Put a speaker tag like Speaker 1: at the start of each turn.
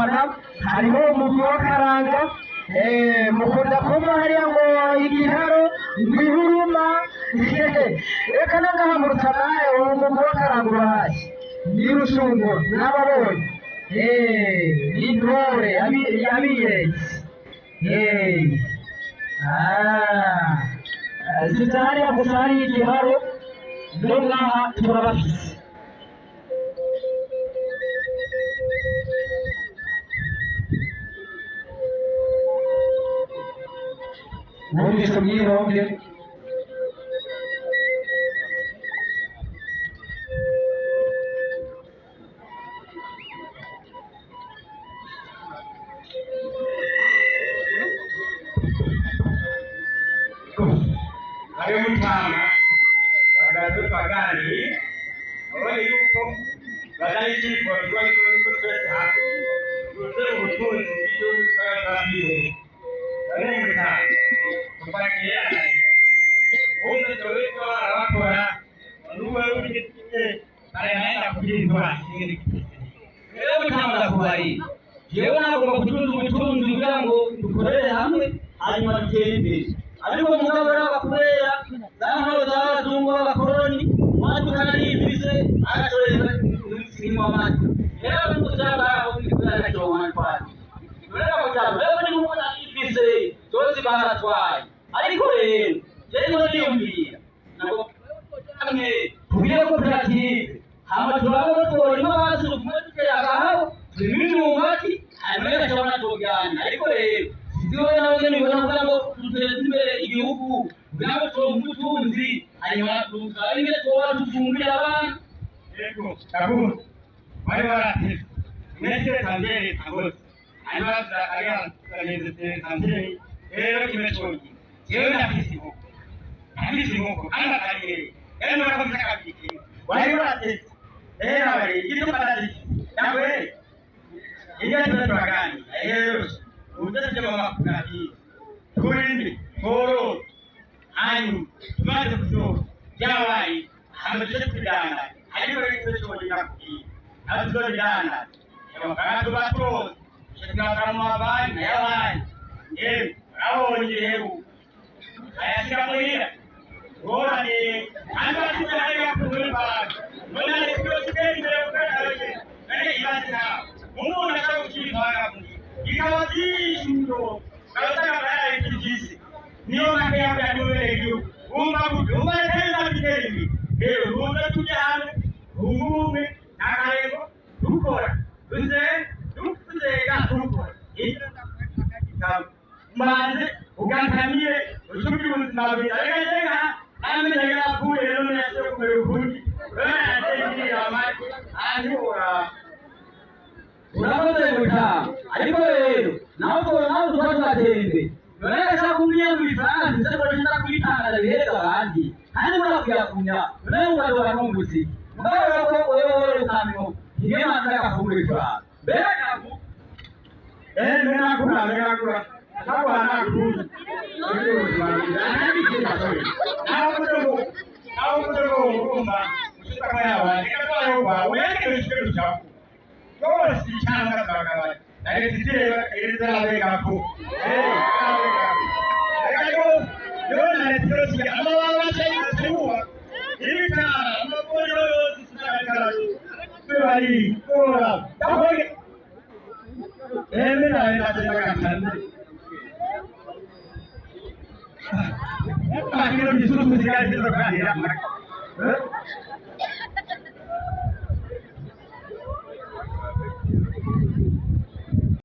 Speaker 1: Rutana hariho umugwi w'akaranga mukunda kumva hariya ngo igiharo ngwihuruma reka nangaha mu Rutana umugwi w'akaranga urahashye ni Rushungura n'ababonye ni Ntore yabiyeretse zitahariya gusa hariya igiharo no ngaha turabafise Mwumvise mwironge
Speaker 2: ayo mutama bagaze pagani abone yuko badayizi borwa ko twese uze ubutunzi bw'igihugu twabambiwe ari mutama tupakiye uze dore ko abakora nuwe ugitike araenda kujindwa rero mutama ndakubari jewe nagomba kutunza ubutunzi kugira ngo dukorere hamwe hanyuma dutembe ariko mugabo y'abakorera zaho z'abazungu b'abakoroni mwadukana n'ibise agatoreza n'imwe amata rero n'uzaba aho bikorana cyo wanfata rero mutama rero ni mubona ibise zose baratwaye ariko rero rero ndiyumvira nabo amwe kugira koperative hama turabona tori n'abazi kumutera agaho n'imyumbati hanyuma cyabona tugana ariko rero ziwe nawe nibona ngo duteze imbere igihugu bwabo tumutunzi hanyuma tuzaringe twa tufumbira abana yego kaburu bari barate mwese tanzere kaburu hanyuma ariya kaneze tanzere rero kimechoji yewe nafisiho anda kariye eno nakomeza kabiki bari barate bari kitu kadari nawe ile tunataka rero uzaje mama kukati kurindi koro hanyu tumaze kuzo jawai hamaze kudana ariko rero cyo nakuki azo dana yakatu bato shaka kama abana yabana aho nyireru ayashira muhira ora ni anda tujari yakuba nona ni cyose mbere ukaraje kandi ibazina umuntu akakukira ikawazisho karataka baya ikijisi niyo kake ya ndio umba umba tena biteni leo rumba tujana umume nakalego dukora duze gakora manze ugantamire usubi ubuzima bw'arenga amenyera kuye rero yase kuruhundi bana amazi anyura urakoze gutaha ariko rero nawe tuzatembe none shakumye mwifanga nzakora kwitanga rero abandi kandi murakuya kunya none ngabara n'umuzi mugabo ko wewe ukamyo igihe manza kafungurira bega nakura sabana kuza nawo mudogo ngumba ushaka yawa nikayo kwa wewe ishikiro chako Kosi changa bagaba. Nare titire irza abega ko. Ego yo nare tiro si amawa chai tuwa. Irika amaboyo sisakala. Bari kora. Tahoge. Emena ina tena kan. Akiro disusu sikali tiro kan ya.